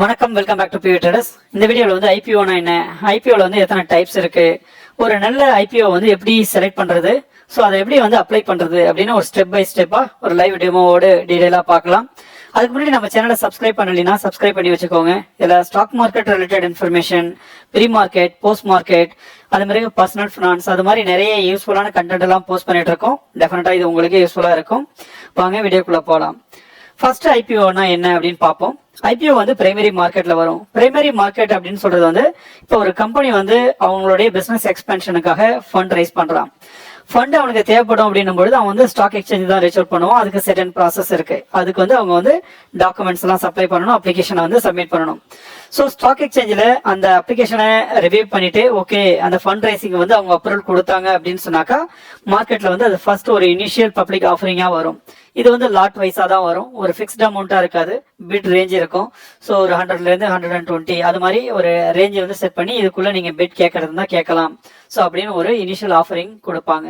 வணக்கம், welcome back to PV traders. இந்த வீடியோவில் வந்து ஐபிஓனா என்ன, ஐபிஓவில் வந்து எத்தனை டைப்ஸ் இருக்கு, ஒரு நல்ல ஐபிஓ வந்து எப்படி செலக்ட் பண்றது, ஸோ அதை எப்படி வந்து அப்ளை பண்றது அப்படின்னு ஒரு ஸ்டெப் பை ஸ்டெப்பா ஒரு லைவ் டெமோவோடு டீடைலாக பார்க்கலாம். அதுக்கு முன்னாடி நம்ம சேனலை சப்ஸ்கிரைப் பண்ணலைன்னா சப்ஸ்கிரைப் பண்ணி வச்சுக்கோங்க. இதில் stock market related information, pre market, post market, அது மாதிரி பர்சனல் ஃபினான்ஸ், அது மாதிரி நிறைய யூஸ்ஃபுல்லான கண்டென்ட் எல்லாம் போஸ்ட் பண்ணிட்டு இருக்கோம். டெஃபினட்டா இது உங்களுக்கு யூஸ்ஃபுல்லாக இருக்கும். வாங்க வீடியோக்குள்ள போகலாம். ஃபர்ஸ்ட் ஐபிஓனா என்ன அப்படின்னு பார்ப்போம். ஐபிஓ வந்து பிரைமரி மார்க்கெட்ல வரும். பிரைமரி மார்க்கெட் அப்படின்னு சொல்றது வந்து இப்போ ஒரு கம்பெனி வந்து அவங்களுடைய பிசினஸ் எக்ஸ்பென்ஷனுக்காக ஃபண்ட் ரைஸ் பண்றான். ஃபண்ட் அவனுக்கு தேவைப்படும் அப்படின்னும் பொழுது அவன் வந்து ஸ்டாக் எக்ஸ்சேஞ்ச் தான் ரீச் அவுட் பண்ணுவான். அதுக்கு செர்டன் ப்ராசஸ் இருக்கு. அதுக்கு வந்து அவங்க வந்து டாக்குமெண்ட்ஸ் எல்லாம் சப்ளை பண்ணணும், அப்ளிகேஷனை வந்து சப்மிட் பண்ணணும். ஸோ ஸ்டாக் எக்ஸ்சேஞ்சில் அந்த அப்ளிகேஷனை ரிவ்யூ பண்ணிட்டு ஓகே அந்த ஃபண்ட் ரைசிங் வந்து அவங்க அப்ரூவல் கொடுத்தாங்க அப்படின்னு சொன்னாக்கா மார்க்கெட்ல வந்து அது ஃபர்ஸ்ட் ஒரு இனிஷியல் பப்ளிக் ஆஃபரிங்கா வரும். இது வந்து லாட் வைஸா தான் வரும். ஒரு ஃபிக்ஸ்ட் அமௌண்ட்டா இருக்காது, பிட் ரேஞ்ச் இருக்கும். ஸோ ஒரு 100ல இருந்து 120 அது மாதிரி ஒரு ரேஞ்சை வந்து செட் பண்ணி இதுக்குள்ள நீங்க பிட் கேட்கறது தான் கேட்கலாம். ஸோ அப்படின்னு ஒரு இனிஷியல் ஆஃபரிங் கொடுப்பாங்க.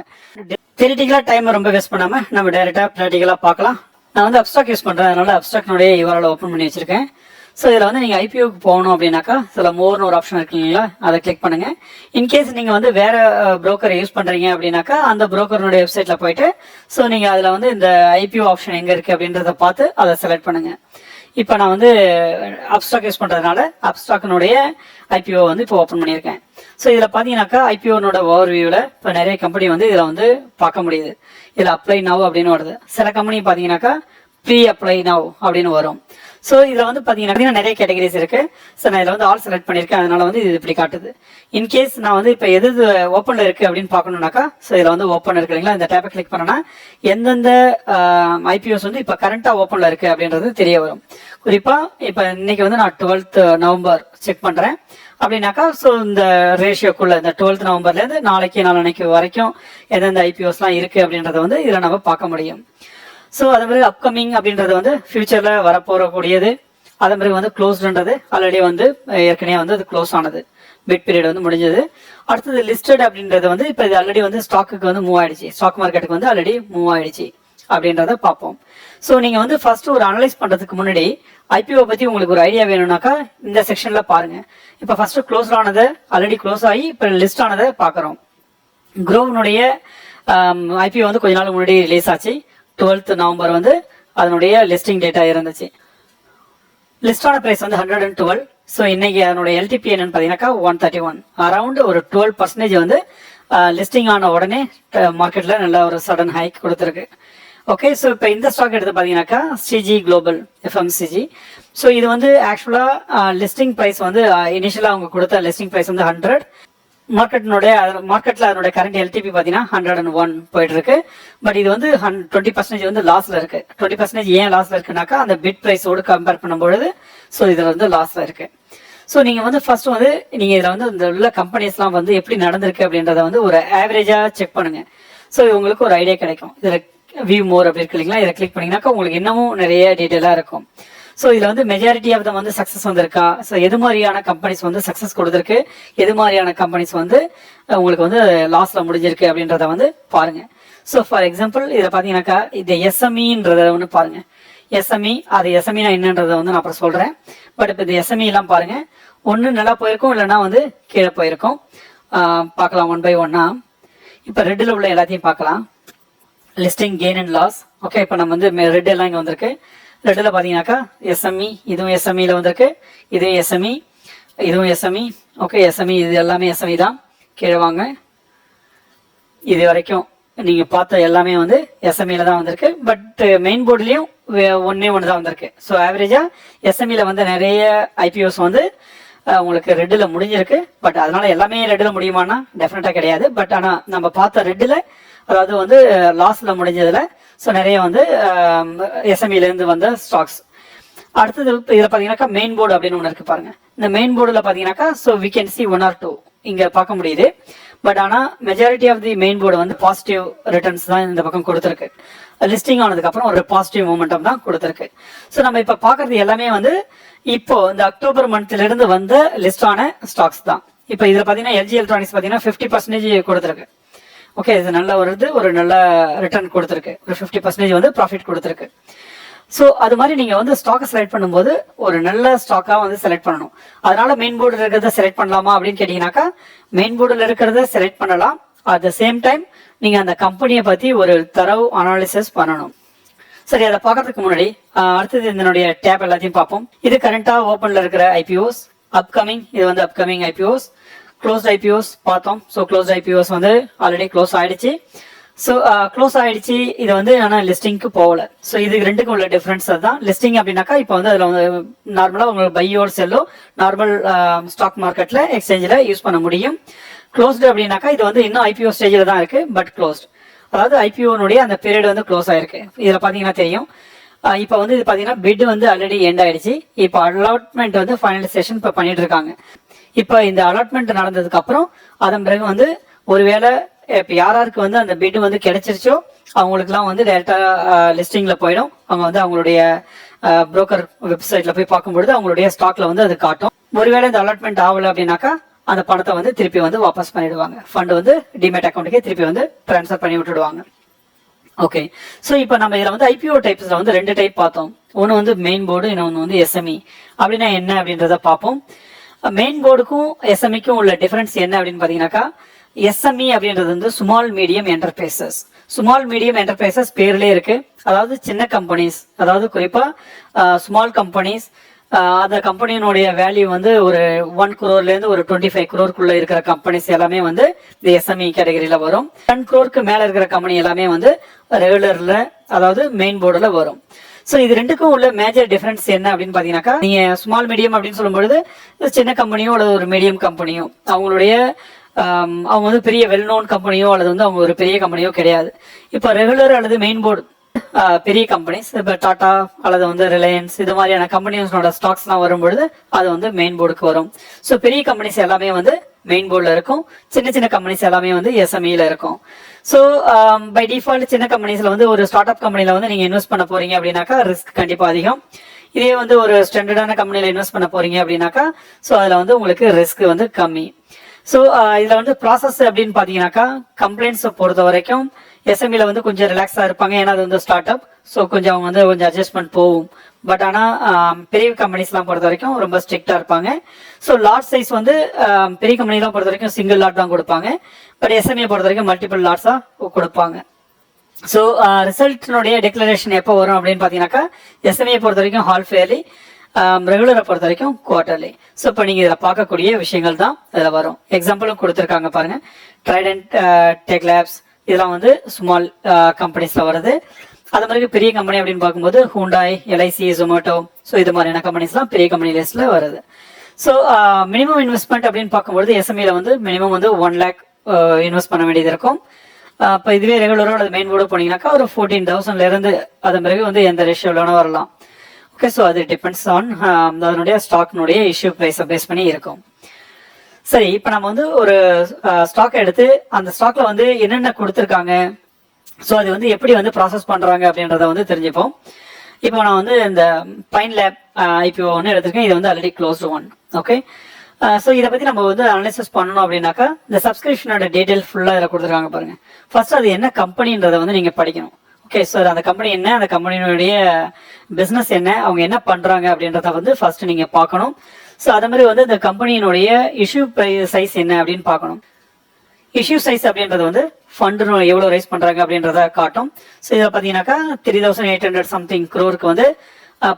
தியரிட்டிக்கலா டைம் ரொம்ப வேஸ்ட் பண்ணாம நம்ம டைரக்டா ப்ராக்டிக்கலா பார்க்கலாம். நான் வந்து அப்ஸ்ட்ராக்ட் யூஸ் பண்றேன், அதனால அப்ஸ்ட்ராக்ட்னுடைய URL ஓப்பன் பண்ணி வச்சிருக்கேன். ஸோ இதில் வந்து நீங்கள் ஐபிஓக்கு போகணும் அப்படின்னாக்கா இதில் மோர்னு ஒரு ஆப்ஷன் இருக்கு இல்லைங்களா, அதை கிளிக் பண்ணுங்க. இன்கேஸ் நீங்கள் வந்து வேற புரோக்கரை யூஸ் பண்ணுறீங்க அப்படின்னாக்கா அந்த புரோக்கருடைய வெப்சைட்டில் போயிட்டு ஸோ நீங்கள் அதில் வந்து இந்த ஐபிஓ ஆப்ஷன் எங்கே இருக்குது அப்படின்றத பார்த்து அதை செலக்ட் பண்ணுங்க. இப்போ நான் வந்து அப்ஸ்டாக் யூஸ் பண்ணுறதுனால அப்ஸ்டாக்னுடைய ஐபிஓ வந்து இப்போ ஓப்பன் பண்ணியிருக்கேன். ஸோ இதில் பார்த்தீங்கன்னாக்கா ஐபிஓனோட ஓவர்வியூவில் இப்போ நிறைய கம்பெனி வந்து இதில் வந்து பார்க்க முடியுது. இதில் அப்ளை நவ் அப்படின்னு வருது. சில கம்பெனி பார்த்தீங்கன்னாக்கா ப்ரீ அப்ளை நவ் அப்படின்னு வரும். ஸோ இதில் வந்து பார்த்தீங்கன்னா நிறைய கேட்டகரிஸ் இருக்கு. ஸோ நான் இதில் வந்து ஆல் செலக்ட் பண்ணியிருக்கேன், அதனால வந்து இது இப்படி காட்டுது. இன்கேஸ் நான் வந்து இப்போ எது ஓப்பனில் இருக்கு அப்படின்னு பார்க்கணுன்னாக்கா ஸோ இதில் வந்து ஓப்பன் இருக்கு இல்லைங்களா, இந்த டேப்பை கிளிக் பண்ணனா எந்தெந்த ஐபிஓஸ் வந்து இப்போ கரண்டாக ஓப்பனில் இருக்கு அப்படின்றது தெரிய வரும். குறிப்பாக இப்போ இன்னைக்கு வந்து நான் 12th நவம்பர் செக் பண்ணுறேன் அப்படின்னாக்கா ஸோ இந்த ரேஷியோக்குள்ள இந்த 12th நவம்பர்லேருந்து நாளைக்கு வரைக்கும் எந்தெந்த ஐபிஓஸ்லாம் இருக்கு அப்படின்றத வந்து இதில் நம்ம பார்க்க முடியும். ஸோ அதே மாதிரி அப்கமிங் அப்படின்றது வந்து ஃபியூச்சர்ல வரப்போறக்கூடியது. அதே மாதிரி வந்து க்ளோஸ்டுன்றது ஆல்ரெடி வந்து ஏற்கனவே வந்து அது க்ளோஸ் ஆனது, பிட் பீரியட் வந்து முடிஞ்சது. அடுத்தது லிஸ்டட் அப்படின்றது வந்து இப்போ இது ஆல்ரெடி வந்து ஸ்டாக்குக்கு வந்து மூவ் ஆயிடுச்சு, ஸ்டாக் மார்க்கெட்டுக்கு வந்து ஆல்ரெடி மூவ் ஆயிடுச்சு அப்படின்றத பார்ப்போம். ஸோ நீங்க வந்து ஃபர்ஸ்ட் ஒரு அனலைஸ் பண்றதுக்கு முன்னாடி ஐபிஓ பத்தி உங்களுக்கு ஒரு ஐடியா வேணும்னாக்கா இந்த செக்ஷன்ல பாருங்க. இப்போ ஃபர்ஸ்ட் க்ளோஸ் ஆனதை ஆல்ரெடி க்ளோஸ் ஆகி இப்போ லிஸ்ட் ஆனதை பார்க்குறோம். குரோவனுடைய ஐபிஓ வந்து கொஞ்ச நாள் முன்னாடி ரிலீஸ் ஆச்சு. 12th நவம்பர் வந்து அதனுடைய லிஸ்டிங் டேட்டா இருந்துச்சு. லிஸ்டான பிரைஸ் வந்து 112. ஸோ இன்னைக்கு அதனுடைய எல்டிபி என்னன்னு பார்த்தீங்கன்னாக்கா 131. அரௌண்ட் ஒரு 12% வந்து லிஸ்டிங் ஆன உடனே மார்க்கெட்ல நல்ல ஒரு சடன் ஹைக் கொடுத்துருக்கு. ஓகே, ஸோ இப்போ இந்த ஸ்டாக் எடுத்து பார்த்தீங்கன்னாக்கா சிஜி குளோபல் FMCG. ஸோ இது வந்து ஆக்சுவலா லிஸ்டிங் பிரைஸ் வந்து இனிஷியலா அவங்க கொடுத்த லிஸ்டிங் பிரைஸ் வந்து 100. மார்க்கெட்ல அதனுடைய கரண்ட் எல்டிபி பாத்தீங்கன்னா 101 போயிட்டு இருக்கு. பட் இது வந்து 20% வந்து லாஸ்ல இருக்கு. 20% ஏன் லாஸ்ல இருக்குனாக்கா அந்த பிட் பிரைஸோடு கம்பேர் பண்ணும்பொழுது ஸோ இதுல வந்து லாஸ்ல இருக்கு. ஸோ நீங்க வந்து ஃபர்ஸ்ட் வந்து நீங்க இதுல வந்து இந்த உள்ள கம்பெனிஸ்லாம் வந்து எப்படி நடந்திருக்கு அப்படின்றத வந்து ஒரு ஆவரேஜா செக் பண்ணுங்க. ஸோ உங்களுக்கு ஒரு ஐடியா கிடைக்கும். இதுல வியூ மோர் அப்படி இருக்கு இல்லைங்களா, இதை கிளிக் பண்ணீங்கன்னாக்கா உங்களுக்கு இன்னமும் நிறைய டீட்டெயிலா இருக்கும். ஸோ இதுல வந்து மெஜாரிட்டி ஆஃப் தம் வந்து சக்சஸ் வந்திருக்கா, ஸோ எது மாதிரியான கம்பெனிஸ் வந்து சக்சஸ் கொடுத்துருக்கு, எது மாதிரியான கம்பெனிஸ் வந்து உங்களுக்கு வந்து லாஸ்ல முடிஞ்சிருக்கு அப்படின்றத வந்து பாருங்க. ஸோ ஃபார் எக்ஸாம்பிள் இதை பார்த்தீங்கன்னாக்கா இந்த எஸ்எம்இன்றத வந்து பாருங்க. எஸ்எம்இ அது எஸ்எம்இனா என்னன்றதை வந்து நான் அப்புறம் சொல்றேன். பட் இப்போ இந்த எஸ்எம்இ எல்லாம் பாருங்க, ஒன்று நல்லா போயிருக்கும் இல்லைன்னா வந்து கீழே போயிருக்கும். பார்க்கலாம் ஒன் பை ஒன்னா. இப்போ ரெட்டில் உள்ள எல்லாத்தையும் பார்க்கலாம். Listing gain and loss. Okay, இப்போ நம்ம வந்து ரெட் எல்லாம் இங்கே வந்திருக்கு. ரெட்டில் பார்த்தீங்கன்னாக்கா எஸ்எம்இ, இதுவும் எஸ்எம்இல வந்திருக்கு, இதுவும் எஸ்எம்இ, இதுவும் எஸ்எம்இ. ஓகே, எஸ்எம்இ இது எல்லாமே எஸ்எம்இ தான். கீழே வாங்க. இது வரைக்கும் நீங்க பார்த்த எல்லாமே வந்து எஸ்எம்இல தான் வந்திருக்கு. பட் மெயின் போர்ட்லயும் ஒன்னே ஒன்று தான் வந்திருக்கு. ஸோ ஆவரேஜா எஸ்எம்இல வந்து நிறைய ஐபிஓஸ் வந்து உங்களுக்கு ரெட்டில் முடிஞ்சிருக்கு. பட் அதனால எல்லாமே ரெட்டில் முடியுமானா டெஃபினட்டா கிடையாது. பட் ஆனால் நம்ம பார்த்த ரெட்டில் அதாவது வந்து லாஸ்ல முடிஞ்சதுல ஸோ நிறைய வந்து எஸ்எம்இல இருந்து வந்த ஸ்டாக்ஸ். அடுத்தது இதில் பார்த்தீங்கன்னாக்கா மெயின் போர்டு அப்படின்னு ஒன்று இருக்கு பாருங்க. இந்த மெயின் போர்டில் பார்த்தீங்கன்னாக்கா so we can see 1 or 2 இங்க பார்க்க முடியுது. பட் ஆனால் majority of the main board வந்து பாசிட்டிவ் ரிட்டர்ன்ஸ் தான் இந்த பக்கம் கொடுத்துருக்கு. லிஸ்டிங் ஆனதுக்கு அப்புறம் ஒரு பாசிட்டிவ் மூமெண்டம் தான் கொடுத்துருக்கு. ஸோ நம்ம இப்போ பார்க்கறது எல்லாமே வந்து இப்போ இந்த அக்டோபர் மந்த்ல இருந்து வந்த லிஸ்ட் ஆன ஸ்டாக்ஸ் தான். இப்போ இதில் பார்த்தீங்கன்னா LG எலக்ட்ரானிக்ஸ் பார்த்தீங்கன்னா 50% கொடுத்துருக்கு. ஓகே, இது நல்ல ஒரு நல்ல ரிட்டர்ன் கொடுத்துருக்கு. ஒரு 50% வந்து ப்ராஃபிட் கொடுத்துருக்கு. ஸோ அது மாதிரி நீங்கள் வந்து ஸ்டாக்கை செலக்ட் பண்ணும்போது ஒரு நல்ல ஸ்டாக்காக வந்து செலக்ட் பண்ணணும். அதனால மெயின் போர்டில் இருக்கிறத செலக்ட் பண்ணலாமா அப்படின்னு கேட்டிங்கனாக்கா மெயின் போர்டில் இருக்கிறத செலக்ட் பண்ணலாம். அட் த சேம் டைம் நீங்கள் அந்த கம்பெனியை பற்றி ஒரு தரவு அனாலிசிஸ் பண்ணணும். சரி, அதை பார்க்கறதுக்கு முன்னாடி அடுத்தது இதனுடைய டேப் எல்லாத்தையும் பார்ப்போம். இது கரண்டாக ஓப்பனில் இருக்கிற ஐபிஓஸ், அப்கமிங் இது வந்து அப்கமிங் ஐபிஓஸ், க்ளோஸ்ட் ஐபிஓஸ் பார்த்தோம். ஸோ க்ளோஸ்ட் ஐபிஓஸ் வந்து ஆல்ரெடி க்ளோஸ் ஆயிடுச்சு. ஸோ க்ளோஸ் ஆயிடுச்சு. இது வந்து ஆனால் லிஸ்டிங்க்கு போகல. ஸோ இது ரெண்டுக்கும் உள்ள டிஃப்ரென்ஸ் அதுதான். லிஸ்டிங் அப்படின்னாக்கா இப்போ வந்து அதில் வந்து நார்மலாக உங்களுக்கு பையோ செல்லோ நார்மல் ஸ்டாக் மார்க்கெட்டில் எக்ஸ்சேஞ்சில் யூஸ் பண்ண முடியும். க்ளோஸ்டு அப்படின்னாக்கா இது வந்து இன்னும் ஐபிஓ ஸ்டேஜில் தான் இருக்குது, பட் க்ளோஸ்ட். அதாவது ஐபிஓனுடைய அந்த பீரியட் வந்து க்ளோஸ் ஆயிருக்கு. இதில் பார்த்தீங்கன்னா தெரியும். இப்போ வந்து இது பார்த்தீங்கன்னா பிட் வந்து ஆல்ரெடி எண்ட் ஆயிடுச்சு. இப்போ அலாட்மெண்ட் வந்து ஃபைனலைசேஷன் இப்போ பண்ணிட்டு இருக்காங்க. இப்போ இந்த அலாட்மெண்ட் நடந்ததுக்கு அப்புறம் அதன் பிறகு வந்து ஒருவேளை இப்போ யாராருக்கு வந்து அந்த பிட் வந்து கிடைச்சிருச்சோ அவங்களுக்குலாம் வந்து டைரக்டா லிஸ்டிங்ல போயிடும். அவங்க வந்து அவங்களுடைய புரோக்கர் வெப்சைட்ல போய் பார்க்கும்பொழுது அவங்களுடைய ஸ்டாக்ல வந்து அது காட்டும். ஒருவேளை இந்த அலாட்மெண்ட் ஆகல அப்படின்னாக்கா அந்த பணத்தை வந்து திருப்பி வந்து வாபஸ் பண்ணிடுவாங்க. ஃபண்ட் வந்து டிமேட் அக்கௌண்ட்டுக்கே திருப்பி வந்து டிரான்ஸ்ஃபர் பண்ணி விட்டுடுவாங்க. ஓகே, ஸோ இப்போ நம்ம இதில் வந்து ஐபிஓ டைப்ஸ்ல வந்து 2 டைப் பார்த்தோம். ஒன்று வந்து மெயின் போர்டு, இன்னொன்று வந்து எஸ்எம்இ. அப்படின்னா என்ன அப்படின்றத பார்ப்போம். மெயின் போர்டுக்கும் எஸ்எம்இக்கும் உள்ள டிஃபரன்ஸ் என்ன அப்படின்னு பார்த்தீங்கன்னாக்கா, எஸ்எம்இ அப்படின்றது வந்து small medium enterprises. Small medium enterprises பேர்லேயே இருக்கு. அதாவது சின்ன கம்பெனிஸ், அதாவது குறிப்பா ஸ்மால் கம்பெனிஸ். அந்த கம்பெனியினுடைய வேல்யூ வந்து ஒரு 1 crore ஒரு 25 crore இருக்கிற கம்பெனிஸ் எல்லாமே வந்து இந்த எஸ்எம்இ கேட்டகரியில வரும். 10 crore மேல இருக்கிற கம்பெனி எல்லாமே வந்து ரெகுலர்ல, அதாவது மெயின் போர்டுல வரும். ஸோ இது ரெண்டுக்கும் உள்ள மேஜர் டிஃபரன்ஸ் என்ன அப்படின்னு பாத்தீங்கன்னாக்கா, நீங்க ஸ்மால் மீடியம் அப்படின்னு சொல்லும்பொழுது சின்ன கம்பெனியோ அல்லது ஒரு மீடியம் கம்பெனியோ அவங்களுடைய அவங்க வந்து பெரிய வெல் நோன் கம்பெனியோ அல்லது வந்து அவங்க ஒரு பெரிய கம்பெனியோ கிடையாது. இப்போ ரெகுலர் அல்லது மெயின் போர்டு பெரிய கம்பெனிஸ், இப்போ டாடா அல்லது வந்து ரிலையன்ஸ் இது மாதிரியான கம்பெனிஸோட ஸ்டாக்ஸ்லாம் வரும்பொழுது அது வந்து மெயின் போர்டுக்கு வரும். ஸோ பெரிய கம்பெனிஸ் எல்லாமே வந்து மெயின் போர்டில் இருக்கும். சின்ன சின்ன கம்பெனிஸ் எல்லாமே வந்து எஸ்எம்இல இருக்கும். ஸோ பை டிஃபால்ட் சின்ன கம்பெனிஸ்ல வந்து ஒரு ஸ்டார்ட் அப் கம்பெனில வந்து நீங்க இன்வெஸ்ட் பண்ண போறீங்க அப்படின்னாக்கா ரிஸ்க் கண்டிப்பா அதிகம். இதே வந்து ஒரு ஸ்டாண்டர்டான கம்பெனில இன்வெஸ்ட் பண்ண போறீங்க அப்படின்னாக்கா ஸோ அதுல வந்து உங்களுக்கு ரிஸ்க் வந்து கம்மி. ஸோ இதுல வந்து ப்ராசஸ் அப்படின்னு பாத்தீங்கன்னாக்கா, கம்ப்ளைண்ட்ஸை பொறுத்த வரைக்கும் எஸ்எம்இல வந்து கொஞ்சம் ரிலாக்ஸா இருப்பாங்க. ஏன்னா அது வந்து ஸ்டார்ட் அப். ஸோ கொஞ்சம் அவங்க வந்து கொஞ்சம் அட்ஜஸ்ட்மெண்ட் போகும். பட் ஆனால் பெரிய கம்பெனிஸ்லாம் பொறுத்த வரைக்கும் ரொம்ப ஸ்ட்ரிக்டா இருப்பாங்க. ஸோ லாட் சைஸ் வந்து பெரிய கம்பெனிலாம் பொறுத்த வரைக்கும் சிங்கிள் லாட் தான் கொடுப்பாங்க. பட் எஸ்எம்இ பொறுத்த வரைக்கும் மல்டிபிள் லாட்ஸா கொடுப்பாங்க. ஸோ ரிசல்ட்னுடைய டிக்ளரேஷன் எப்போ வரும் அப்படின்னு பார்த்தீங்கன்னாக்கா, எஸ்எம்இ பொறுத்த வரைக்கும் ஹால்ஃப் இயர்லி, ரெகுலரை பொறுத்த வரைக்கும் குவார்டர்லி. ஸோ இப்போ நீங்கள் இதில் பார்க்கக்கூடிய விஷயங்கள் தான் இதில் வரும். எக்ஸாம்பிளும் கொடுத்துருக்காங்க பாருங்க. ட்ரைடன்ட், டெக் லேப்ஸ் இதெல்லாம் வந்து ஸ்மால் கம்பெனிஸ்ல வருது. அது மாதிரி பெரிய கம்பெனி அப்படின்னு பார்க்கும்போது ஹூண்டாய், எல்ஐசி, ஜொமேட்டோ, ஸோ இது மாதிரியான கம்பெனிஸ்லாம் பெரிய கம்பெனி லிஸ்ட்ல வருது. ஸோ மினிமம் இன்வெஸ்ட்மெண்ட் அப்படின்னு பார்க்கும்போது எஸ்எம்இல வந்து மினிமம் வந்து 1 lakh இன்வெஸ்ட் பண்ண வேண்டியது இருக்கும். இப்போ இதுவே ரெகுலரோ அல்லது மெயின் போர்டு போனீங்கன்னாக்கா ஒரு 14,000 இருந்து அதன் பிறகு வந்து எந்த ரேஷியோல வரலாம். ஓகே, ஸோ அது டிபெண்ட்ஸ் ஆன் அதனுடைய ஸ்டாக்னுடைய இஷ்யூ ப்ரைஸை பேஸ் பண்ணி இருக்கும். சரி, இப்போ நம்ம வந்து ஒரு ஸ்டாக் எடுத்து அந்த ஸ்டாக்ல வந்து என்னென்ன கொடுத்துருக்காங்க, ஸோ அது வந்து எப்படி வந்து ப்ராசஸ் பண்றாங்க அப்படின்றத வந்து தெரிஞ்சுப்போம். இப்போ நான் வந்து இந்த பைன் லேப் ஐபிஓ ஒன்று எடுத்திருக்கேன். இது வந்து already closed one. Okay, so இதை பத்தி நம்ம வந்து அனலைசிஸ் பண்ணணும் அப்படின்னாக்கா, இந்த சப்ஸ்கிரிப்ஷனோட டீடைல் ஃபுல்லாக இதில் கொடுத்துருக்காங்க பாருங்க. ஃபர்ஸ்ட் அது என்ன கம்பெனின்றதை வந்து நீங்க படிக்கணும். ஓகே, ஸோ அந்த கம்பெனி என்ன, அந்த கம்பெனியுடைய பிஸ்னஸ் என்ன, அவங்க என்ன பண்றாங்க அப்படின்றத வந்து ஃபர்ஸ்ட் நீங்க பார்க்கணும். ஸோ அதே மாதிரி வந்து இந்த கம்பெனியினுடைய இஷ்யூ சைஸ் என்ன அப்படின்னு பார்க்கணும். இஷ்யூ சைஸ் அப்படின்றது வந்து ஃபண்ட் எவ்வளோ ரைஸ் பண்றாங்க அப்படின்றத காட்டும். ஸோ இதில் பார்த்தீங்கன்னாக்கா 3,800 சம்திங் crore வந்து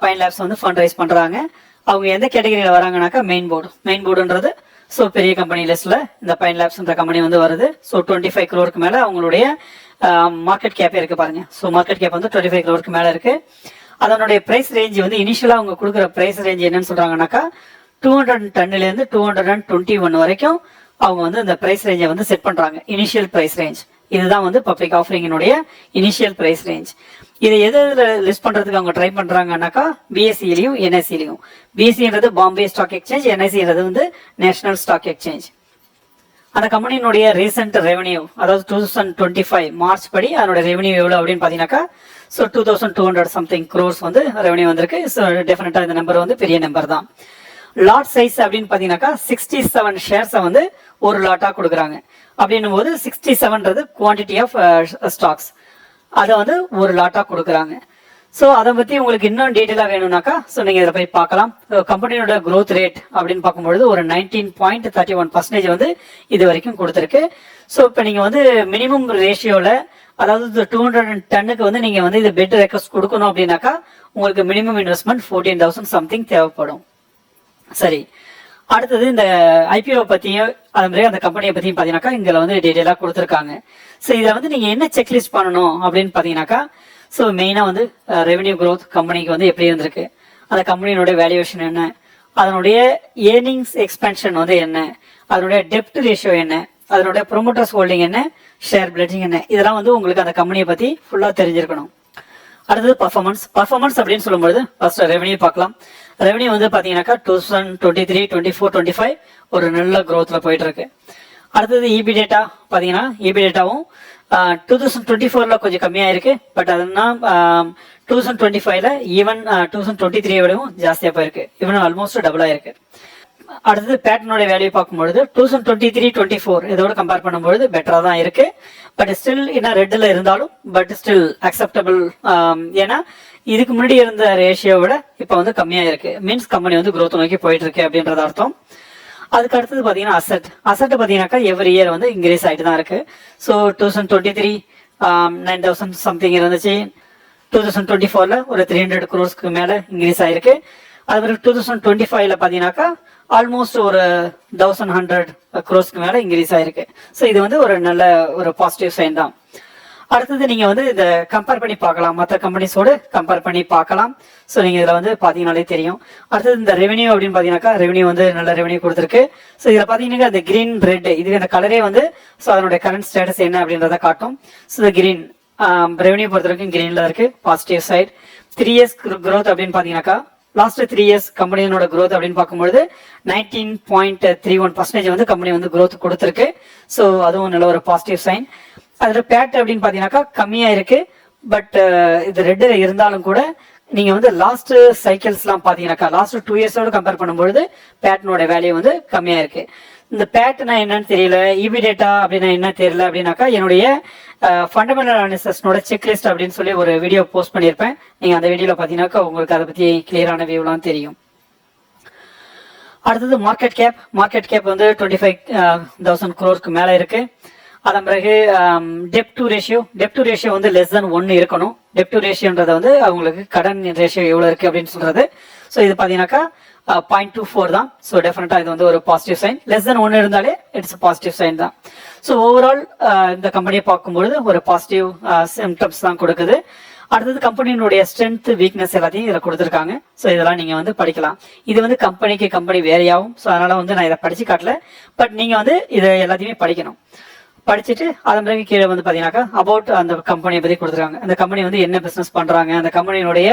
பைன் லேப்ஸ் வந்து ஃபண்ட் ரைஸ் பண்றாங்க. அவங்க எந்த கேட்டகரியில வராங்கனாக்கா மெயின் போர்டு. மெயின் போர்டுன்றது ஸோ பெரிய கம்பெனி லிஸ்ட்ல இந்த பைன் லேப்ஸ்ன்ற கம்பெனி வந்து வருது. ஸோ 25 crore மேல அவங்களுடைய மார்க்கெட் கேப்பே இருக்கு பாருங்க. ஸோ மார்க்கெட் கேப் வந்து 25 crore மேல இருக்கு. அதனுடைய பிரைஸ் ரேஞ்ச் வந்து இனிஷியலா அவங்க கொடுக்குற பிரைஸ் ரேஞ்ச் என்னன்னு சொல்றாங்கன்னாக்கா 210 221 வரைக்கும் அவங்க வந்து இந்த பிரைஸ் ரேஞ்சை வந்து செட் பண்றாங்க. இனிஷியல் பிரைஸ் ரேஞ்ச் இதுதான் வந்து பப்ளிக் ஆஃபரிங்கினுடைய இனிஷியல் பிரைஸ் ரேஞ்ச். இதை எதில் லிஸ்ட் பண்றதுக்கு அவங்க ட்ரை பண்றாங்கன்னாக்கா பிஎஸ்சிலையும் என்எஸ்சிலையும். பிஎஸ்சின்றது பாம்பே ஸ்டாக் எக்ஸ்சேஞ்ச், என்எஸ்சின்றது வந்து நேஷனல் ஸ்டாக் எக்ஸ்சேஞ்ச். அந்த கம்பெனியினுடைய ரீசெண்ட் ரெவன்யூ, அதாவது 2025 மார்ச் படி அதனோட ரெவன்யூ எவ்வளவு அப்படின்னு பாத்தீங்கன்னாக்கா ஸோ 2,200 சம்திங் crores வந்து ரெவன்யூ வந்திருக்கு. ஸோ டெஃபினட்டா இந்த நம்பர் வந்து பெரிய நம்பர் தான். லாட் சைஸ் அப்படின்னு பாத்தீங்கன்னாக்கா 67 ஷேர்ஸை வந்து ஒரு லாட்டா கொடுக்குறாங்க. அப்படின்னும் போது 67ன்றது குவான்டிட்டி ஆஃப் ஸ்டாக்ஸ், அதை வந்து ஒரு லாட்டா கொடுக்குறாங்க. ஸோ அதை பற்றி உங்களுக்கு இன்னும் டீட்டெயிலாக வேணும்னாக்கா ஸோ நீங்கள் இதில் போய் பார்க்கலாம். கம்பெனியோட growth ரேட் அப்படின்னு பார்க்கும்பொழுது ஒரு 19.31% வந்து இது வரைக்கும் கொடுத்துருக்கு. ஸோ இப்போ நீங்கள் வந்து மினிமம் ரேஷியோவில், அதாவது 200 டன்னுக்கு வந்து நீங்கள் வந்து இது பெட் ரெக்வஸ்ட் கொடுக்கணும் அப்படின்னாக்கா உங்களுக்கு மினிமம் இன்வெஸ்ட்மெண்ட் 14,000 சம்திங் தேவைப்படும். சரி, அடுத்தது இந்த ஐபிஓ பற்றியும் அது மாதிரி அந்த கம்பெனியை பற்றியும் பார்த்தீங்கன்னாக்கா இதில் வந்து டீட்டெயிலாக கொடுத்துருக்காங்க. ஸோ இதில் வந்து நீங்கள் என்ன செக்லிஸ்ட் பண்ணணும் அப்படின்னு பார்த்தீங்கன்னாக்கா, ஸோ மெயினாக வந்து ரெவென்யூ growth கம்பெனிக்கு வந்து எப்படி இருந்திருக்கு, அந்த கம்பெனியோட வேல்யூவேஷன் என்ன, அதனுடைய ஏர்னிங்ஸ் எக்ஸ்பென்ஷன் வந்து என்ன, அதனுடைய டெப்ட் ரேஷியோ என்ன, அதனுடைய ப்ரொமோட்டர்ஸ் ஹோல்டிங் என்ன, ஷேர் பிளட்ஜிங் என்ன, இதெல்லாம் வந்து உங்களுக்கு அந்த கம்பெனியை பற்றி ஃபுல்லாக தெரிஞ்சிருக்கணும். அடுத்தது பர்ஃபார்மன்ஸ் அப்படின்னு சொல்லும்போது ஃபர்ஸ்ட் ரெவென்யூ பார்க்கலாம். ரெவென்யூ வந்து பார்த்தீங்கன்னாக்கா 2023, 24, 25 ஒரு நல்ல growthல போயிட்டு இருக்கு. அடுத்தது இபிடேட்டா பார்த்தீங்கன்னா இபிடேட்டாவும் 2024ல கொஞ்சம் கம்மியாக இருக்கு. பட் அதுனா 2025ல ஈவன் 2023 விடவும் ஜாஸ்தியாக போயிருக்கு. ஈவன் ஆல்மோஸ்ட் டபுளாக இருக்கு. அடுத்தது பேட்டனோட வேல்யூ பார்க்கும்பொழுது 2023-24 இதோட கம்பேர் பண்ணும்பொழுது பெட்டரா தான் இருக்கு. பட் ஸ்டில் என்ன ரெட்ல இருந்தாலும் பட் ஸ்டில் அக்செப்டபிள். ஏன்னா இதுக்கு முன்னாடி இருந்த ரேஷியோ விட இப்போ வந்து கம்மியா இருக்கு. மீன்ஸ் கம்பெனி வந்து growth நோக்கி போயிட்டு இருக்கு அப்படின்றது அர்த்தம். அதுக்கு அடுத்தது பார்த்தீங்கன்னா அசட் பார்த்தீங்கன்னாக்கா எவ்ரி இயர் வந்து இன்க்ரீஸ் ஆகிட்டு தான் இருக்கு. ஸோ 2023 9,000 சம்திங் இருந்துச்சு. 2024ல ஒரு 300 crores மேலே இன்க்ரீஸ் ஆயிருக்கு. அது மாதிரி 2025ல பார்த்தீங்கன்னாக்கா ஆல்மோஸ்ட் ஒரு 1,100 crores மேலே இன்க்ரீஸ் ஆயிருக்கு. ஸோ இது வந்து ஒரு நல்ல ஒரு பாசிட்டிவ் சைன் தான். அடுத்தது நீங்கள் வந்து இதை கம்பேர் பண்ணி பார்க்கலாம், மற்ற கம்பெனிஸோடு கம்பேர் பண்ணி பார்க்கலாம். ஸோ நீங்கள் இதில் வந்து பார்த்தீங்கன்னாலே தெரியும். அடுத்தது இந்த ரெவென்யூ அப்படின்னு பார்த்தீங்கன்னாக்கா ரெவென்யூ வந்து நல்ல ரெவென்யூ கொடுத்துருக்கு. ஸோ இதில் பார்த்தீங்கன்னா இந்த கிரீன் ரெட் இது அந்த கலரே வந்து ஸோ அதனுடைய கரண்ட் ஸ்டேட்டஸ் என்ன அப்படின்றத காட்டும். ஸோ இந்த கிரீன் ரெவென்யூ பொறுத்த வரைக்கும் கிரீனில் இருக்கு, பாசிட்டிவ் சைட். 3 years growth அப்படின்னு பார்த்தீங்கன்னாக்கா லாஸ்ட் 3 years கம்பெனியோட growth அப்படின்னு பார்க்கும்பொழுது 19.31% வந்து கம்பெனி வந்து growth கொடுத்துருக்கு. ஸோ அதுவும் நல்ல ஒரு பாசிட்டிவ் சைன். அதுல பேட் அப்படின்னு பாத்தீங்கன்னாக்கா கம்மியா இருக்கு. பட் இது ரெட்ல இருந்தாலும் கூட நீங்க வந்து லாஸ்ட் சைக்கிள்ஸ் எல்லாம் பாத்தீங்கன்னாக்கா லாஸ்ட் 2 yearsோட கம்பேர் பண்ணும்பொழுது பேட்னோட வேல்யூ வந்து கம்மியா இருக்கு. இந்த பேட்னா என்னன்னு தெரியல, இபி டேட்டா அப்படின்னா என்ன தெரியல அப்படின்னாக்கா என்னுடைய ஃபண்டமெண்டல் அனாலிசிஸ்னோட செக்லிஸ்ட் அப்படின்னு சொல்லி ஒரு வீடியோ போஸ்ட் பண்ணியிருப்பேன். நீங்க அந்த வீடியோல பாத்தீங்கன்னாக்கா உங்களுக்கு அதை பத்தி கிளியரான வியூலாம் தெரியும். அடுத்தது மார்க்கெட் கேப் வந்து 25,000 crores மேல இருக்கு. அதன் பிறகு டெப்ட் டு ரேஷியோ வந்து லெஸ் தென் 1 இருக்கணும். டெப்ட் டு ரேஷியோன்றத வந்து அவங்களுக்கு கடன் ரேஷியோ எவ்வளவு இருக்கு அப்படின்னு சொல்றது. ஸோ இது பாத்தீங்கன்னாக்கா 0.24 தான். ஸோ டெஃபினட்டா இது வந்து ஒரு பாசிட்டிவ் சைன். லெஸ் தென் 1 இருந்தாலே இட்ஸ் பாசிட்டிவ் சைன் தான். ஸோ ஓவரால் இந்த கம்பெனியை பார்க்கும்பொழுது ஒரு பாசிட்டிவ் சிம்டம்ஸ் தான் கொடுக்குது. அடுத்தது கம்பெனியினுடைய ஸ்ட்ரென்த் வீக்னஸ் எல்லாத்தையும் இதில் கொடுத்துருக்காங்க. ஸோ இதெல்லாம் நீங்க வந்து படிக்கலாம். இது வந்து கம்பெனி வேறையாகும். ஸோ அதனால வந்து நான் இதை படிச்சு காட்டல. பட் நீங்க வந்து இதை எல்லாத்தையுமே படிக்கணும். படிச்சுட்டு அதன் பிறகு கீழே வந்து பாத்தீங்கன்னாக்கா அபவுட் அந்த கம்பெனியை பத்தி கொடுத்துருக்காங்க. அந்த கம்பெனி வந்து என்ன பிசினஸ் பண்றாங்க, அந்த கம்பெனியினுடைய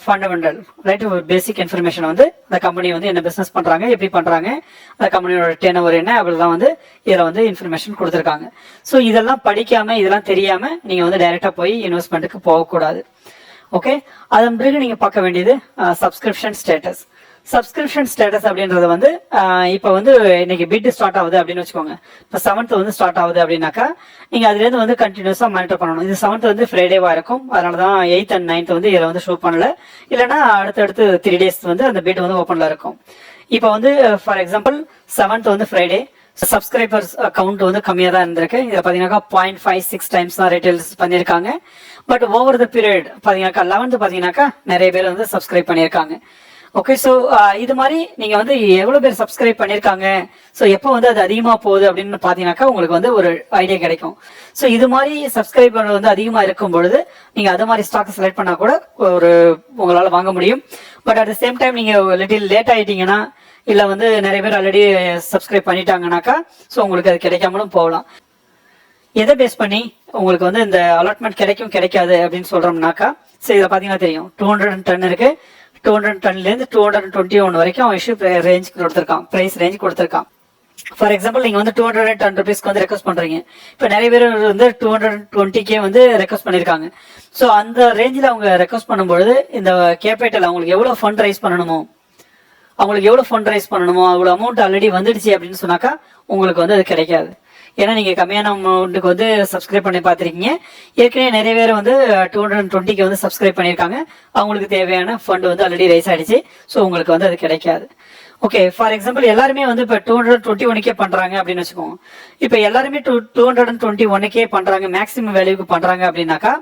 ஃபண்டமெண்டல் ரைட் ஒரு பேசிக் இன்ஃபர்மேஷன் வந்து அந்த கம்பெனி வந்து என்ன பிசினஸ் பண்றாங்க, எப்படி பண்றாங்க, அந்த கம்பெனியோட டேர்ன் ஓவர் என்ன, அப்படிதான் வந்து இதுல வந்து இன்ஃபர்மேஷன் கொடுத்துருக்காங்க. ஸோ இதெல்லாம் படிக்காம இதெல்லாம் தெரியாம நீங்க வந்து டைரக்டா போய் இன்வெஸ்ட்மெண்ட்டுக்கு போகக்கூடாது. ஓகே, அதன் பிறகு நீங்க பார்க்க வேண்டியது சப்ஸ்கிரிப்ஷன் ஸ்டேட்டஸ் அப்படின்றது வந்து இப்போ வந்து இன்னைக்கு பிட் ஸ்டார்ட் ஆகுது அப்படின்னு வச்சுக்கோங்க. இப்போ 7th வந்து ஸ்டார்ட் ஆகுது அப்படின்னாக்கா நீங்க அதுல இருந்து வந்து கண்டினியூஸா மானிட்டர் பண்ணணும். இது 7th வந்து ஃப்ரைடேவா இருக்கும். அதனாலதான் 8th and 9th வந்து இதுல வந்து ஷோ பண்ணல. இல்லைன்னா அடுத்தடுத்து 3 days வந்து அந்த பிட் வந்து ஓப்பன்ல இருக்கும். இப்போ வந்து ஃபார் எக்ஸாம்பிள் 7th வந்து ஃப்ரைடே, சப்ஸ்கிரைபர்ஸ் கவுண்ட் வந்து கம்மியா தான் இருந்திருக்கு. இதை பாத்தீங்கன்னாக்கா 0.56 times தான் ரீட்டைல்ஸ் பண்ணியிருக்காங்க. பட் ஓவர் த பீரியட் பாத்தீங்கன்னாக்கா 11th பாத்தீங்கன்னாக்கா நிறைய பேர் வந்து சப்ஸ்கிரைப் பண்ணியிருக்காங்க. ஓகே, ஸோ இது மாதிரி நீங்க வந்து எவ்வளவு பேர் சப்ஸ்கிரைப் பண்ணிருக்காங்க, ஸோ எப்போ வந்து அது அதிகமா போகுது அப்படின்னு பாத்தீங்கன்னாக்கா உங்களுக்கு வந்து ஒரு ஐடியா கிடைக்கும். ஸோ இது மாதிரி சப்ஸ்கிரைபர் வந்து அதிகமா இருக்கும் பொழுது நீங்க அது மாதிரி ஸ்டாக் செலக்ட் பண்ணா கூட ஒரு உங்களால வாங்க முடியும். But at the same time நீங்க லிட்டில் லேட் ஆயிட்டீங்கன்னா இல்ல வந்து நிறைய பேர் ஆல்ரெடி சப்ஸ்கிரைப் பண்ணிட்டாங்கன்னாக்கா ஸோ உங்களுக்கு அது கிடைக்காமலும் போகலாம். எதை பேஸ் பண்ணி உங்களுக்கு வந்து இந்த அலாட்மெண்ட் கிடைக்காது அப்படின்னு சொல்றோம்னாக்கா, சரி இதை பாத்தீங்கன்னா தெரியும் 210 இருக்கு. 210ல இருந்து 221 வரைக்கும் அவன் இஷ்யூ ரேஞ்ச் கொடுத்துருக்கான், பிரைஸ் ரேஞ்ச் கொடுத்துருக்கான். ஃபார் எக்ஸாம்பிள் நீங்க வந்து 210 rupeesக்கு வந்து ரெக்வஸ்ட் பண்றீங்க. இப்ப நிறைய பேர் வந்து 220K வந்து ரெக்வஸ்ட் பண்ணிருக்காங்க. சோ அந்த ரேஞ்சில் அவங்க ரெக்வஸ்ட் பண்ணும்பொழுது இந்த கேபிட்டல் அவங்களுக்கு எவ்வளவு ஃபண்ட் ரைஸ் பண்ணணுமோ அவ்வளவு அமௌண்ட் ஆல்ரெடி வந்துடுச்சு அப்படின்னு சொன்னாக்கா உங்களுக்கு வந்து அது கிடைக்காது. ஏன்னா நீங்கள் கம்மியான அமௌண்ட்டுக்கு வந்து சப்ஸ்கிரைப் பண்ணி பார்த்துருக்கீங்க. ஏற்கனவே நிறைய பேர் வந்து 220க்கு வந்து சப்ஸ்கிரைப் பண்ணியிருக்காங்க. அவங்களுக்கு தேவையான ஃபண்ட் வந்து ஆல்ரெடி ரைஸ் ஆகிடுச்சு. ஸோ உங்களுக்கு வந்து அது கிடைக்காது. ஓகே, ஃபார் எக்ஸாம்பிள் எல்லாருமே வந்து இப்போ 221கே பண்ணுறாங்க அப்படின்னு வச்சுக்கோங்க. இப்போ எல்லாருமே 221கே பண்ணுறாங்க, மேக்ஸிமம் வேல்யூக்கு பண்ணுறாங்க அப்படின்னாக்கா,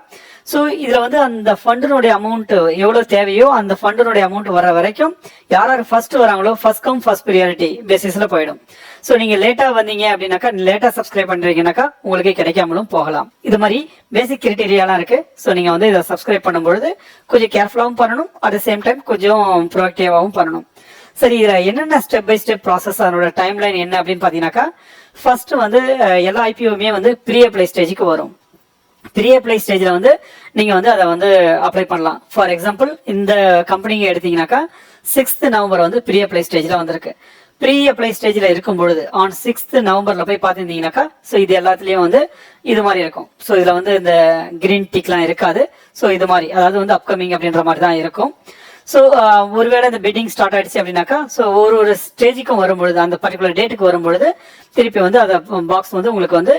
ஸோ இதில் வந்து அந்த ஃபண்டினுடைய அமௌண்ட் எவ்வளோ தேவையோ அந்த ஃபண்டினுடைய அமௌண்ட் வர வரைக்கும் யார் யார் ஃபர்ஸ்ட் வராங்களோ ஃபர்ஸ்ட் கம் ஃபர்ஸ்ட் ப்ரியாரிட்டி பேசிஸில் போயிடும். ஸோ நீங்கள் லேட்டாக வந்தீங்க அப்படின்னாக்கா, லேட்டாக சப்ஸ்கிரைப் பண்ணுறீங்கன்னாக்கா உங்களுக்கு கிடைக்காமலும் போகலாம். இது மாதிரி பேசிக் கிரைட்டீரியாலாம் இருக்குது. ஸோ நீங்கள் வந்து இதை சப்ஸ்கிரைப் பண்ணும்பொழுது கொஞ்சம் கேர்ஃபுல்லாகவும் பண்ணணும், அட் சேம் டைம் கொஞ்சம் ப்ரோஆக்டிவாகவும் பண்ணணும். சரி, இதில் என்னென்ன ஸ்டெப் பை ஸ்டெப் ப்ராசஸ், அதனோட டைம் லைன் என்ன அப்படின்னு பார்த்தீங்கன்னாக்கா, ஃபர்ஸ்ட் வந்து எல்லா ஐபிஓமே வந்து ப்ரீ அப்ளை ஸ்டேஜுக்கு வரும். ப்ரீ அப்ளை ஸ்டேஜில் வந்து நீங்கள் வந்து அதை வந்து அப்ளை பண்ணலாம். ஃபார் எக்ஸாம்பிள் இந்த கம்பெனிங்க எடுத்தீங்கன்னாக்கா 6th நவம்பர் வந்து ப்ரீ அப்ளை ஸ்டேஜில் வந்திருக்கு. ப்ரீ அப்ளை ஸ்டேஜில் இருக்கும் பொழுது ஆன் 6th நவம்பரில் போய் பார்த்துருந்தீங்கன்னாக்கா, ஸோ இது எல்லாத்துலேயும் வந்து இது மாதிரி இருக்கும். ஸோ இதில் வந்து இந்த கிரீன் டிக்லாம் இருக்காது. ஸோ இது மாதிரி, அதாவது வந்து அப்கமிங் அப்படின்ற மாதிரி தான் இருக்கும். ஸோ ஒருவேளை இந்த பிட்டிங் ஸ்டார்ட் ஆயிடுச்சு அப்படின்னாக்கா, ஸோ ஒரு ஸ்டேஜுக்கும் வரும்பொழுது, அந்த பர்டிகுலர் டேட்டுக்கு வரும்பொழுது திருப்பி வந்து அந்த பாக்ஸ் வந்து உங்களுக்கு வந்து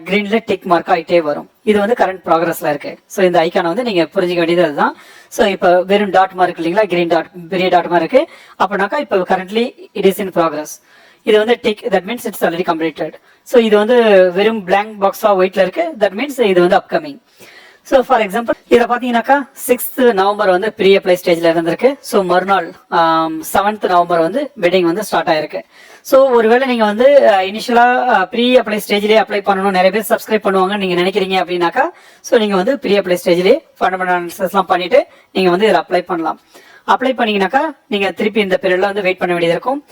கிரீன்ல டிக் மார்க் ஆகிட்டே வரும். இது வந்து கரண்ட் ப்ராக்ரஸ்ல இருக்கு. ஸோ இந்த ஐக்கானை வந்து நீங்க புரிஞ்சுக்க வேண்டியது அதுதான். ஸோ இப்போ வெறும் டாட் மார்க் இல்லைங்களா, கிரீன் டாட், பெரிய டாட் மார்க் இருக்கு அப்படின்னாக்கா இப்போ currently it is in progress. இது வந்து tick, that means it's already completed. So இது வந்து வெறும் பிளாங்க் பாக்ஸா ஒயிட்ல இருக்கு, தட் மீன்ஸ் இது வந்து அப்கமிங். ஸோ ஃபார் எக்ஸாம்பிள் இதில் பார்த்தீங்கன்னாக்கா 6th நவம்பர் வந்து ப்ரீ அப்ளை ஸ்டேஜில் இருந்திருக்கு. ஸோ மறுநாள் 7th நவம்பர் வந்து பிட்டிங் வந்து ஸ்டார்ட் ஆயிருக்கு. ஸோ ஒருவேளை நீங்கள் வந்து இனிஷியலாக ப்ரீ அப்ளை ஸ்டேஜ்லேயே அப்ளை பண்ணணும், நிறைய பேர் சப்ஸ்கிரைப் பண்ணுவாங்கன்னு நீங்கள் நினைக்கிறீங்க அப்படின்னாக்கா, ஸோ நீங்கள் வந்து ப்ரீ அப்ளை ஸ்டேஜ்லேயே ஃபண்டமெண்டல் அனாலிசிஸ்லாம் பண்ணிட்டு நீங்கள் வந்து இதில் அப்ளை பண்ணலாம். அப்ளை பண்ணீங்கன்னாக்கா நீங்கள் திருப்பி இந்த பீரியட்ல வந்து வெயிட் பண்ண வேண்டியது இருக்கும்.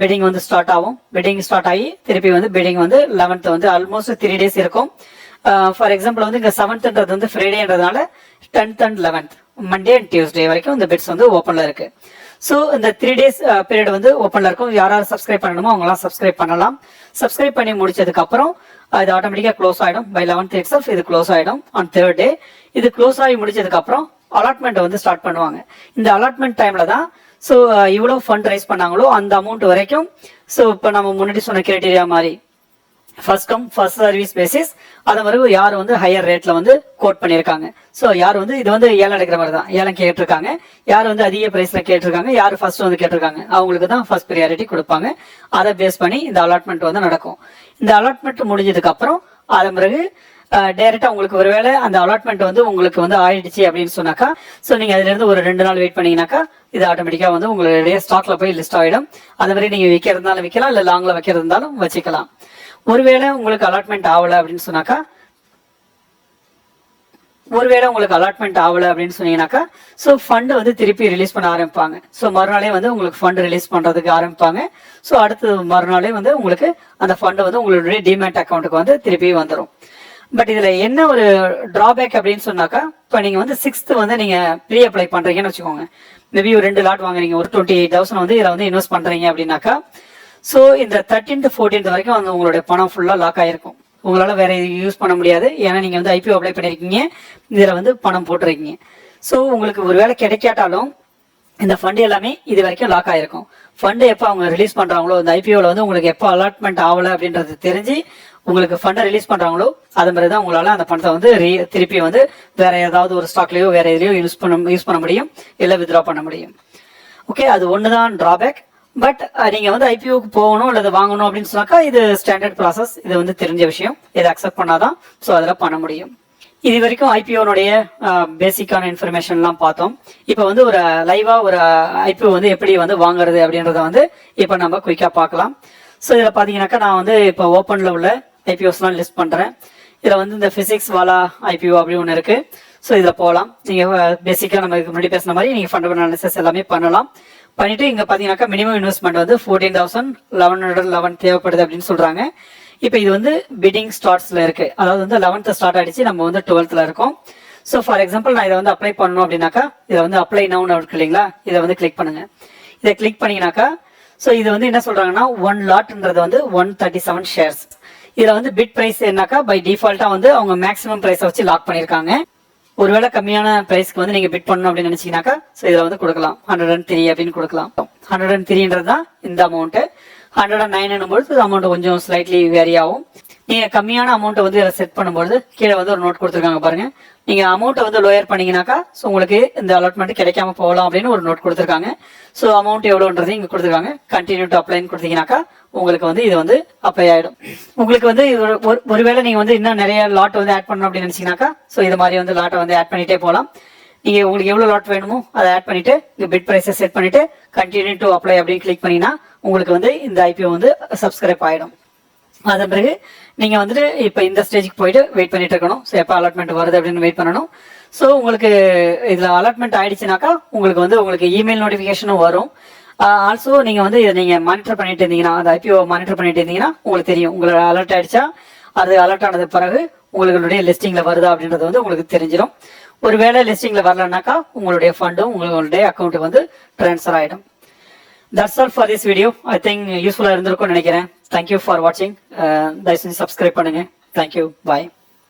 பிட்டிங் வந்து ஸ்டார்ட் ஆகும். பிட்டிங் ஸ்டார்ட் ஆகி திருப்பி வந்து பிட்டிங் வந்து 11th வந்து ஆல்மோஸ்ட் 3 days இருக்கும். ஃபார் எக்ஸாம்பிள் வந்து இங்கே 7th வந்து ஃப்ரைடேன்றதுனால 10th and 11th Monday and Tuesday வரைக்கும் இந்த பிட்ஸ் வந்து ஓப்பனில் இருக்கு. ஸோ இந்த 3 days பீரியட் வந்து ஓப்பனில் இருக்கும். யாராவது சப்ஸ்கிரைப் பண்ணணுமோ அவங்களாம் சப்ஸ்கிரைப் பண்ணலாம். சப்ஸ்கிரைப் பண்ணி முடிச்சதுக்கு அப்புறம் இது ஆட்டோமேட்டிக்காக க்ளோஸ் ஆகிடும். பை 11th itself இது க்ளோஸ் ஆகிடும் ஆன் 3rd day. இது க்ளோஸ் ஆகி முடிச்சதுக்கு அப்புறம் அலாட்மெண்ட் வந்து ஸ்டார்ட் பண்ணுவாங்க. இந்த அலாட்மெண்ட் டைம்ல தான் ஸோ இவ்வளோ ஃபண்ட் ரைஸ் பண்ணாங்களோ அந்த அமௌண்ட் வரைக்கும், ஸோ இப்போ நம்ம முன்னாடி சொன்ன கிரைட்டீரியா மாதிரி first come first service basis, அதை மாதிரி யார் வந்து ஹையர் ரேட்ல வந்து கோட் பண்ணியிருக்காங்க. ஸோ யார் வந்து இது வந்து ஏலம் எடுக்கிற மாதிரி தான், ஏலம் கேட்டிருக்காங்க, யார் வந்து அதிக பிரைஸ்ல கேட்டிருக்காங்க, யார் ஃபர்ஸ்ட் வந்து கேட்டிருக்காங்க, அவங்களுக்கு தான் ஃபர்ஸ்ட் ப்ரியாரிட்டி கொடுப்பாங்க. அதை பேஸ் பண்ணி இந்த அலாட்மெண்ட் வந்து நடக்கும். இந்த அலாட்மெண்ட் முடிஞ்சதுக்கு அப்புறம் அதன் பிறகு டைரக்டா உங்களுக்கு ஒருவேளை அந்த அலாட்மெண்ட் வந்து உங்களுக்கு வந்து ஆயிடுச்சு அப்படின்னு சொன்னாக்கா, ஸோ நீங்க அதுல இருந்து ஒரு 2 நாள் வெயிட் பண்ணீங்கன்னாக்கா இது ஆட்டோமேட்டிக்கா வந்து உங்களுடைய ஸ்டாக்ல போய் லிஸ்ட் ஆயிடும். அது மாதிரி நீங்க விற்கிறதுனாலும் விற்கலாம், இல்ல லாங்ல வைக்கிறது இருந்தாலும் வச்சுக்கலாம். ஒருவேளை உங்களுக்கு அலாட்மெண்ட் ஆகல அப்படின்னு சொன்னாக்கா, சொன்னீங்கன்னாக்கா ஸோ ஃபண்ட் வந்து திருப்பி ரிலீஸ் பண்ண ஆரம்பிப்பாங்க. ஸோ மறுநாளே வந்து உங்களுக்கு ஃபண்ட் ரிலீஸ் பண்றதுக்கு ஆரம்பிப்பாங்க. ஸோ அடுத்த மறுநாளே வந்து உங்களுக்கு அந்த ஃபண்ட் வந்து உங்களுடைய டிமேட் அக்கௌண்ட்டுக்கு வந்து திருப்பி வந்துடும். பட் இதுல என்ன ஒரு டிராபேக் அப்படின்னு சொன்னாக்கா, இப்போ நீங்க வந்து 6th வந்து நீங்க ப்ரீ அப்ளை பண்றீங்கன்னு வச்சுக்கோங்க. மேபி ஒரு 2 லாட் வாங்குறீங்க, ஒரு 28,000 வந்து இதில் வந்து இன்வெஸ்ட் பண்றீங்க அப்படின்னாக்கா, ஸோ இந்த 13th 14th வரைக்கும் வந்து உங்களுடைய பணம் ஃபுல்லா லாக் ஆயிருக்கும். உங்களால வேற யூஸ் பண்ண முடியாது. ஏன்னா நீங்க வந்து ஐபிஓ அப்ளை பண்ணிருக்கீங்க, இதுல வந்து பணம் போட்டிருக்கீங்க. ஸோ உங்களுக்கு ஒரு வேலை கிடைக்காட்டாலும் இந்த ஃபண்ட் எல்லாமே இது வரைக்கும் லாக் ஆயிருக்கும். ஃபண்ட் எப்போ அவங்க ரிலீஸ் பண்றாங்களோ, இந்த ஐபிஓல வந்து உங்களுக்கு எப்போ அலாட்மெண்ட் ஆகல அப்படின்றது தெரிஞ்சு உங்களுக்கு ஃபண்டை ரிலீஸ் பண்றாங்களோ அது மாதிரி தான் உங்களால அந்த பணத்தை வந்து திருப்பி வந்து வேற ஏதாவது ஒரு ஸ்டாக்லயோ வேற எதுலயோ யூஸ் பண்ண முடியும், இல்லை வித்ட்ரா பண்ண முடியும். ஓகே, அது ஒண்ணுதான் டிராபேக். பட் நீங்க வந்து ஐபிஓக்கு போகணும் அல்லது வாங்கணும் அப்படின்னு சொன்னாக்கா இது ஸ்டாண்டர்ட் ப்ராசஸ், இது வந்து தெரிஞ்ச விஷயம், இதை அக்செப்ட் பண்ணாதான் ஸோ அதில் பண்ண முடியும். இது வரைக்கும் ஐபிஓனுடைய பேசிக்கான இன்ஃபர்மேஷன்லாம் பார்த்தோம். இப்போ வந்து ஒரு லைவா ஒரு ஐபிஓ வந்து எப்படி வந்து வாங்குறது அப்படின்றத வந்து இப்போ நம்ம குயிக்கா பார்க்கலாம். ஸோ இதில் பார்த்தீங்கன்னாக்கா நான் வந்து இப்போ ஓப்பன்ல உள்ள ஐபிஓஸ்லாம் லிஸ்ட் பண்றேன். இதில் வந்து இந்த பிசிக்ஸ் வாலா ஐபிஓ அப்படி ஒன்று இருக்கு. ஸோ இதில் போகலாம். நீங்க பேசிக்கா நம்ம முன்னாடி பேசின மாதிரி நீங்க ஃபண்டமெண்டல் அனாலிசிஸ் எல்லாமே பண்ணலாம். பண்ணிட்டு இங்க பாத்தீங்கன்னாக்கா மினிமம் இன்வெஸ்ட்மெண்ட் வந்து 14,1111 தேவைப்படுது அப்படின்னு சொல்றாங்க. இப்போ இது வந்து பிட்டிங் ஸ்டார்ட்ஸ்ல இருக்கு, அதாவது வந்து 11th ஸ்டார்ட் ஆயிடுச்சு, நம்ம வந்து 12th இருக்கோம். ஸோ ஃபார் எக்ஸாம்பிள் நான் இதை வந்து அப்ளை பண்ணணும் அப்படின்னாக்கா, இதை வந்து அப்ளை நவுன் இருக்கு இல்லைங்களா, இதை வந்து கிளிக் பண்ணுங்க. இதை கிளிக் பண்ணீங்கன்னாக்கா ஸோ இது வந்து என்ன சொல்றாங்கன்னா 1 லாட்ன்றது வந்து 137 ஷேர்ஸ். இதுல வந்து பிட் பிரைஸ் என்னக்கா பை டிஃபால்ட்டா வந்து அவங்க மேக்ஸிமம் பிரைஸை வச்சு லாக் பண்ணிருக்காங்க. ஒருவேளை கம்மியான பிரைஸ்க்கு வந்து நீங்க பிட் பண்ணணும் அப்படின்னு நினைச்சீங்கன்னாக்கா ஸோ இதுல வந்து கொடுக்கலாம் 103 அப்படின்னு கொடுக்கலாம். 103ன்றது தான் இந்த அமௌண்ட். 109 போது அமௌண்ட் கொஞ்சம் ஸ்லைட்லி வேரி ஆகும். நீங்க கம்மியான அமௌண்ட்டை வந்து இதில் செட் பண்ணும்போது கீழே வந்து ஒரு நோட் கொடுத்துருக்காங்க பாருங்க. நீங்க அமௌண்ட்டை வந்து லோயர் பண்ணீங்கன்னாக்கா ஸோ உங்களுக்கு இந்த அலாட்மெண்ட் கிடைக்காம போகலாம் அப்படின்னு ஒரு நோட் கொடுத்துருக்காங்க. ஸோ அமௌண்ட் எவ்வளோன்றது இங்கே கொடுத்துருக்காங்க. கண்டினியூ டு அப்ளைன்னு கொடுத்தீங்கன்னாக்கா உங்களுக்கு வந்து இது வந்து அப்ளை ஆகிடும். உங்களுக்கு வந்து ஒருவேளை நீங்க வந்து இன்னும் நிறைய லாட் வந்து ஆட் பண்ணணும் அப்படின்னு நினைச்சீங்கன்னாக்கா ஸோ இது மாதிரி வந்து லாட்டை வந்து ஆட் பண்ணிட்டே போகலாம். நீங்க உங்களுக்கு எவ்வளவு லாட் வேணுமோ அதை ஆட் பண்ணிட்டு இங்க பிட் பிரைஸை செட் பண்ணிட்டு கண்டினியூ டு அப்ளை அப்படின்னு கிளிக் பண்ணீங்கன்னா உங்களுக்கு வந்து இந்த ஐபிஓ வந்து சப்ஸ்கிரைப் ஆயிடும். அதன் பிறகு நீங்க வந்துட்டு இப்ப இந்த ஸ்டேஜுக்கு போயிட்டு வெயிட் பண்ணிட்டு இருக்கணும். ஸோ எப்போ அலாட்மெண்ட் வருது அப்படின்னு வெயிட் பண்ணணும். ஸோ உங்களுக்கு இதுல அலாட்மெண்ட் ஆயிடுச்சுனாக்கா உங்களுக்கு வந்து உங்களுக்கு இமெயில் நோட்டிபிகேஷனும் வரும். ஆல்சோ நீங்க வந்து இதை நீங்க மானிட்டர் பண்ணிட்டு இருந்தீங்கன்னா அந்த ஐபிஓ மானிட்டர் பண்ணிட்டு இருந்தீங்கன்னா உங்களுக்கு தெரியும் உங்களுக்கு அலர்ட் ஆயிடுச்சா, அது அலர்ட் ஆனது பிறகு உங்களுடைய லிஸ்டிங்ல வருதா அப்படின்றது வந்து உங்களுக்கு தெரிஞ்சிடும். ஒருவேளை லிஸ்டிங்ல வரலனாக்கா உங்களுடைய ஃபண்டும் உங்களுடைய அக்கௌண்ட்டுக்கு வந்து ட்ரான்ஸ்ஃபர் ஆயிடும். That's all for this video. I think யூஸ்ஃபுல்லா இருந்திருக்கும்னு நினைக்கிறேன். Thank you for watching. தயவு செஞ்சு சப்ஸ்கிரைப் பண்ணுங்க. Thank you. Bye.